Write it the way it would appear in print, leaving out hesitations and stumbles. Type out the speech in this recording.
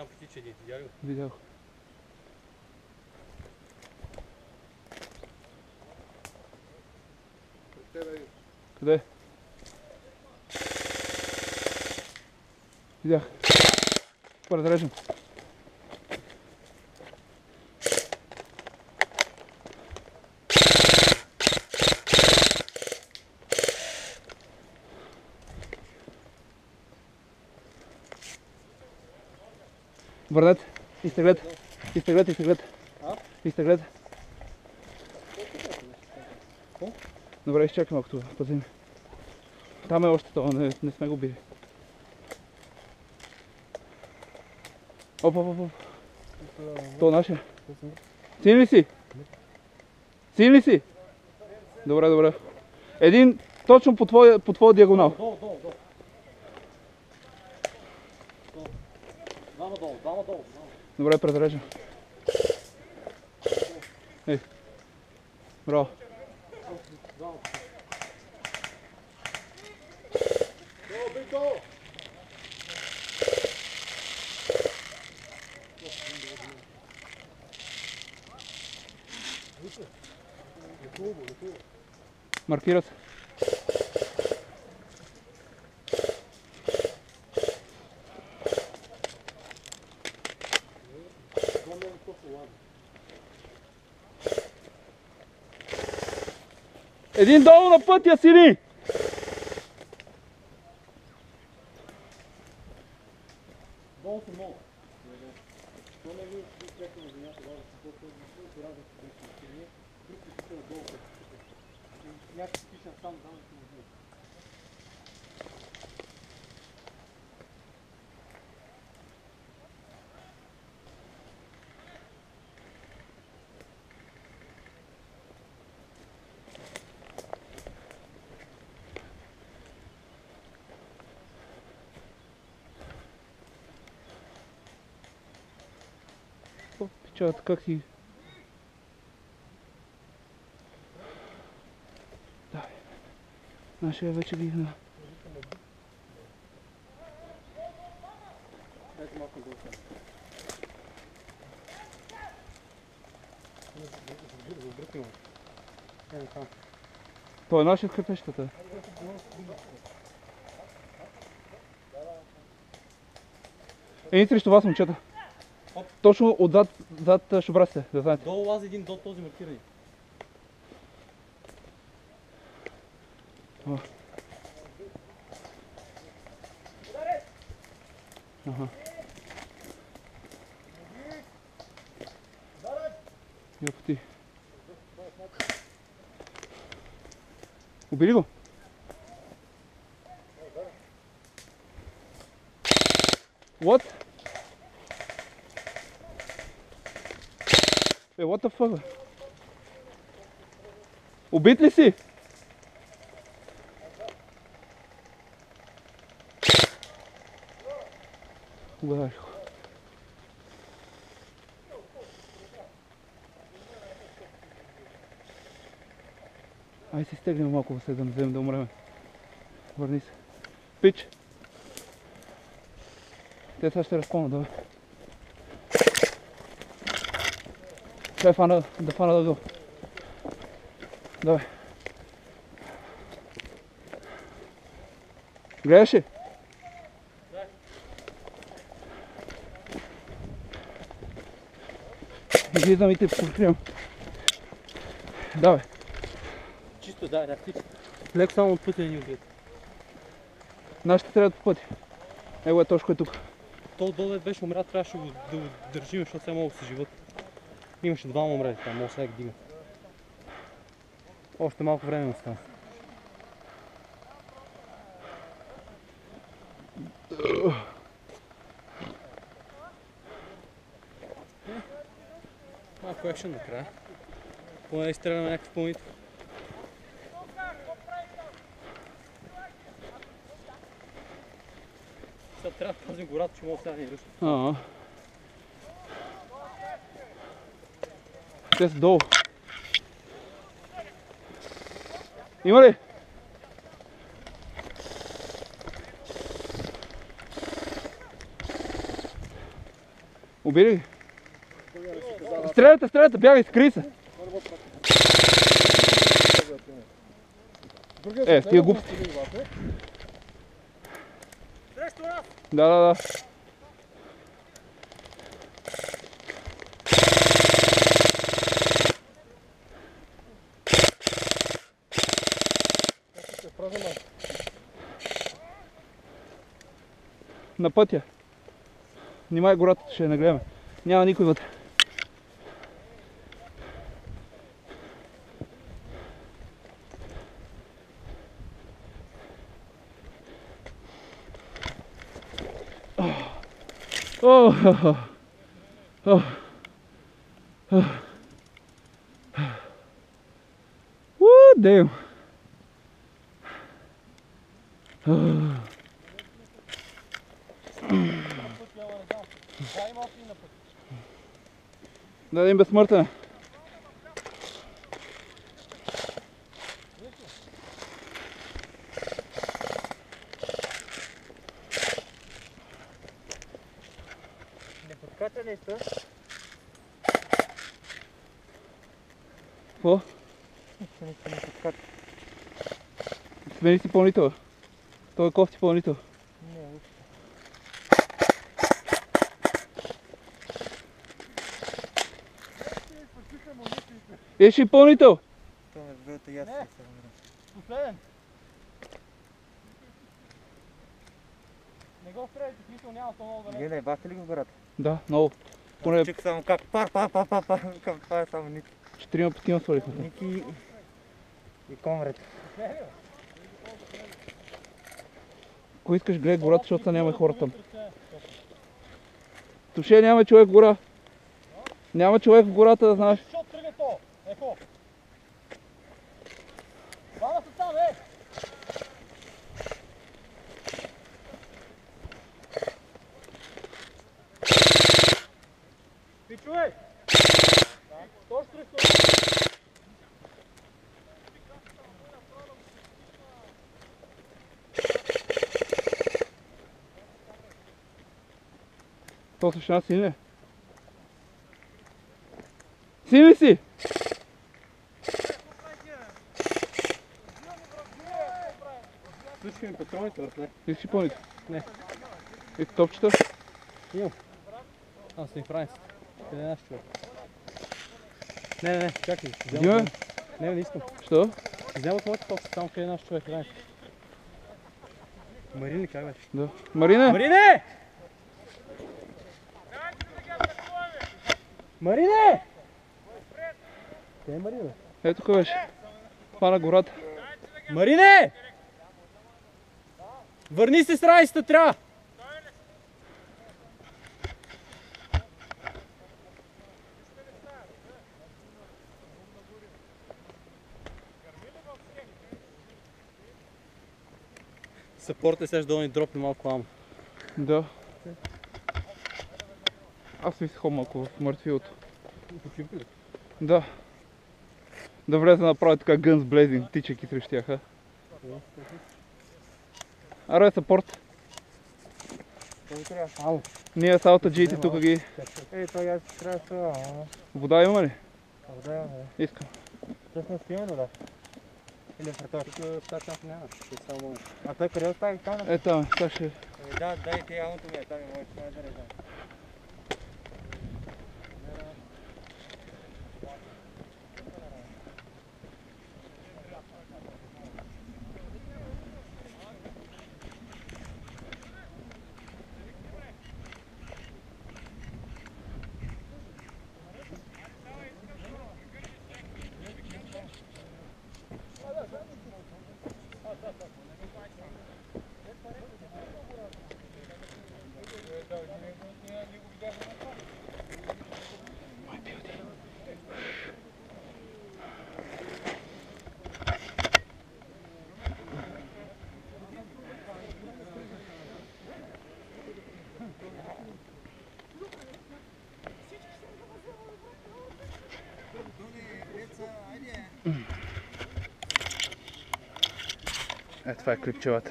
там потича един, видя ли го? Видях. Къде? Видях. Пора да режем. Върнете. Изтеглете. Изтеглете, изтеглете. Изтеглете. Добре, изчакай малко това. Пазим. Там е още това, не сме го били. Оп, оп, оп. То наше. Син ли си? Син ли си? Добре, добре. Един точно по твоя диагонал. Долу. Двама долу. Добре, предрежа. Ей. Браво. Маркира се. Един долу на пътя, сини! Долу са много. Някакъв пишен сам, да не се. Печат, как си? Давай. Нашия вече ги на... Дайте малко долу. Забръкнем. Ето там. Той е нашия крепещата. Един срещу вас, момчета. Точно отзад шубрасите, да знаете. Долу лази един до този маркирани. Ага. Япоти. Убили го? What? What the fuck? Убит ли си? Ударих го. Ай се стегнем малко, да не вземем да умреме. Върни се. Пич! Те сега ще разпълнат, давай. Дай да фана да го. Давай. Гледаш ли? Излизам и те покривам. Давай. Чисто, да, леко само от пътя ни убият. Нашите трябва по пъти. Его е точко е тук. То долу беше умря, трябваше да го държим, защото сега могат да се живат. Имаше двама умрели там, може сега ги дигат. Още малко време остана. Малко екшен накрая. Поне изстреляме някакъв пълнител. Сега трябва да пазим гората, че мога сега да ни ръщат. Те са долу. Има ли? Убили ги. Стреляйте, бягай, скри се. Тия глупости. Да. На пътя. Внимай гората, ще я нагледаме. Няма никой вътре. Damn. Да дадем безсмъртен. Не подкача нещо. Какво? Не подкача. Смени си пълнител. Той е кофти пълнител. Не, Еши пълнител! това е вълта и аз. Последен. Не го стреляйте, смисъл няма то много да не. Гледай, бахте ли го в гората? Да, много. Поне Чук само как това е само Ники. 4-5 свалихме. Ники и Комред. Ако искаш гледай гората, защото няма хора там. Туше, няма човек в гора. Няма човек в гората, да знаеш. Защото тръгне то. Ехо. Двама са там, Ти човек! Точно срещу. То същина син ли? Син ли си? Слушай ми патроните, братле. Искаш ли пълните? Не. И топчета? Имам. Аз не правим. Къде е наш човек? Не, чакай. Дима? Не искам. Що? Взема от моите топчета, само къде е наш човек. Марин ли как беше? Да. Марине! Марине! Марине! Къде е Марине? Ето тук беше. Хвана гората. Марине! Върни се с райста, трябва! Съпорта сега да ни дропне малко амо. Да. Аз си изхом малко в мъртвилото. Почивка ли? Да. Да влезе да направи така гънс блейзинг, тичайки срещу тях, а? Аре, съпорт. Той трябва. Ало. Ние с аутаджиите тук ги... Той аз трябва да това. Вода има ли? Вода имаме. Искам. Всъщност имаме вода. Или в рътор. Тук в тази част няма. Само А той къде остави там? Там, сега ще... Да, дай ти ямото ми е там и можеш да режем. Това е клипчевата.